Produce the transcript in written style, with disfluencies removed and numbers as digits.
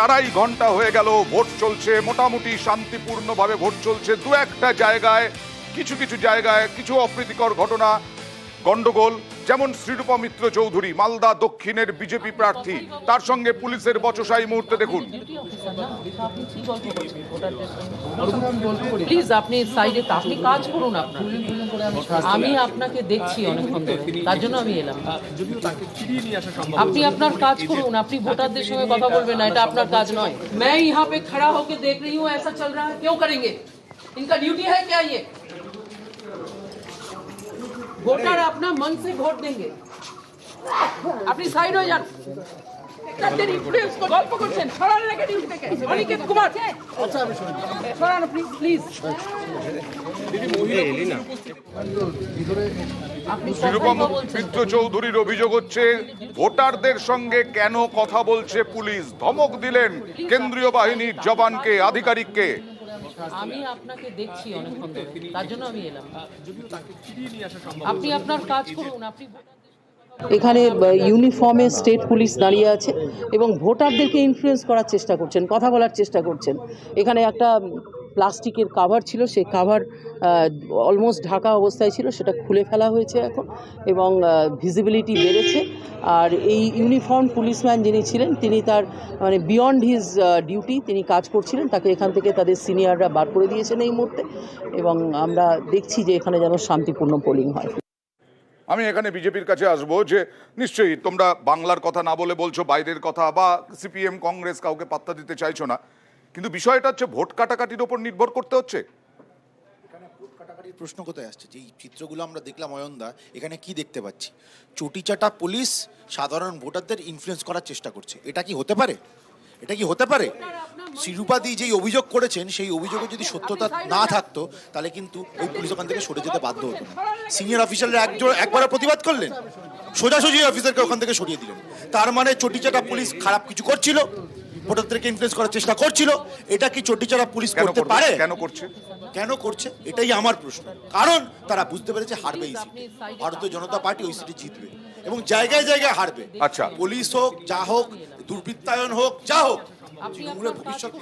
আড়াই ঘন্টা হয়ে গেল, ভোট চলছে, মোটামুটি শান্তিপূর্ণভাবে ভোট চলছে। দু একটা জায়গায় কিছু কিছু জায়গায় কিছু অপ্রীতিকর ঘটনা, গন্ডগোল, যেমন শ্রীরূপা মিত্র চৌধুরী মালদা দক্ষিণের বিজেপি প্রার্থী, তার সঙ্গে পুলিশের বচসা। এই মুহূর্তে দেখুন। প্লিজ আপনি সাইডে আপনি কাজ করুন আপনার, আমি আপনাকে দেখছি অনেকক্ষণ ধরে, তার জন্য আমি এলাম। আপনি আপনার কাজ করুন, আপনি ভোটারদের সঙ্গে কথা বলবেন না, এটা আপনার কাজ নয়। मैं यहाँ पे खड़ा होके देख रही हूँ ऐसा चल रहा है, क्यों करेंगे? इनका ड्यूटी है क्या ये? ভোটার আপনার মন से ভোট देंगे। আপনি সাইড হয়ে যান। তাদের ইনফ্লুয়েন্স গল্প করছেন, সরান রেখে ডিউটি থেকে। অনিকেত কুমার, আচ্ছা আমি সরান আপনি প্লিজ। শ্রীরূপা মিত্র চৌধুরীর অভিযোগ হচ্ছে ভোটারদের সঙ্গে কেন কথা বলছে পুলিশ। ধমক দিলেন কেন্দ্রীয় বাহিনীর জওয়ানকে, আধিকারিককে। আমি আপনাকে দেখছি অনেকক্ষণ ধরে, তার জন্য আমি এলাম। আপনি আপনার কাজ করুন, আপনি এখানে ইউনিফর্মে স্টেট পুলিশ দাঁড়িয়ে আছে এবং ভোটারদেরকে ইনফ্লুয়েন্স করার চেষ্টা করছেন, কথা বলার চেষ্টা করছেন। এখানে একটা প্লাস্টিকের কাভার ছিল, সেই কাভার অলমোস্ট ঢাকা অবস্থায় ছিল, সেটা খুলে ফেলা হয়েছে এখন এবং ভিজিবিলিটি বেড়েছে। আর এই ইউনিফর্ম পুলিশম্যান যিনি ছিলেন, তিনি তার মানে বিয়ন্ড হিজ ডিউটি তিনি কাজ করছিলেন, তাকে এখান থেকে তাদের সিনিয়ররা বার করে দিয়েছেন এই মুহূর্তে। এবং আমরা দেখছি যে এখানে যেন শান্তিপূর্ণ পোলিং হয়। আমি এখানে বিজেপির কাছে আসবো যে নিশ্চয়ই তোমরা বাংলার কথা না বলে বলছো বাইরের কথা, বা সিপিএম কংগ্রেস কাউকে পাত্তা দিতে চাইছো না, কিন্তু বিষয়টা হচ্ছে ভোট কাটাকাটির উপর নির্ভর করতে হচ্ছে। এখানে ভোট কাটাকাটির প্রশ্ন কোথায় আসছে? যে চিত্রগুলো আমরা দেখলাম অয়নদা, এখানে কি দেখতে পাচ্ছি? চটিচাটা পুলিশ সাধারণ ভোটারদের ইনফ্লুয়েন্স করার চেষ্টা করছে। এটা কি হতে পারে? এটা কি হতে পারে? শ্রীরূপাদি যেই অভিযোগ করেছেন, সেই অভিযোগে যদি সত্যতা না থাকতো তাহলে কিন্তু ওই পুলিশ ওখান থেকে সরে যেতে বাধ্য হতো না। সিনিয়র অফিসাররা একবার প্রতিবাদ করলেন, সোজাসুজি অফিসারকে ওখান থেকে সরিয়ে দিলেন। তার মানে চটিচাটা পুলিশ খারাপ কিছু করছিল, ভোটারদেরকে ইনফ্লুয়েন্স করার চেষ্টা করছিল। এটা কি চটিচাটা পুলিশ করতে পারে? কেন করছে এটাই আমার প্রশ্ন। কারণ তারা বুঝতে পেরেছে হারবে এই সিটে, ভারতীয় জনতা পার্টি ওই সিটে জিতবে এবং জায়গায় জায়গায় হারবে। আচ্ছা, পুলিশ হোক, যা হোক, দুর্বৃত্তায়ন হোক, যা হোক, তৃণমূলের ভবিষ্যৎ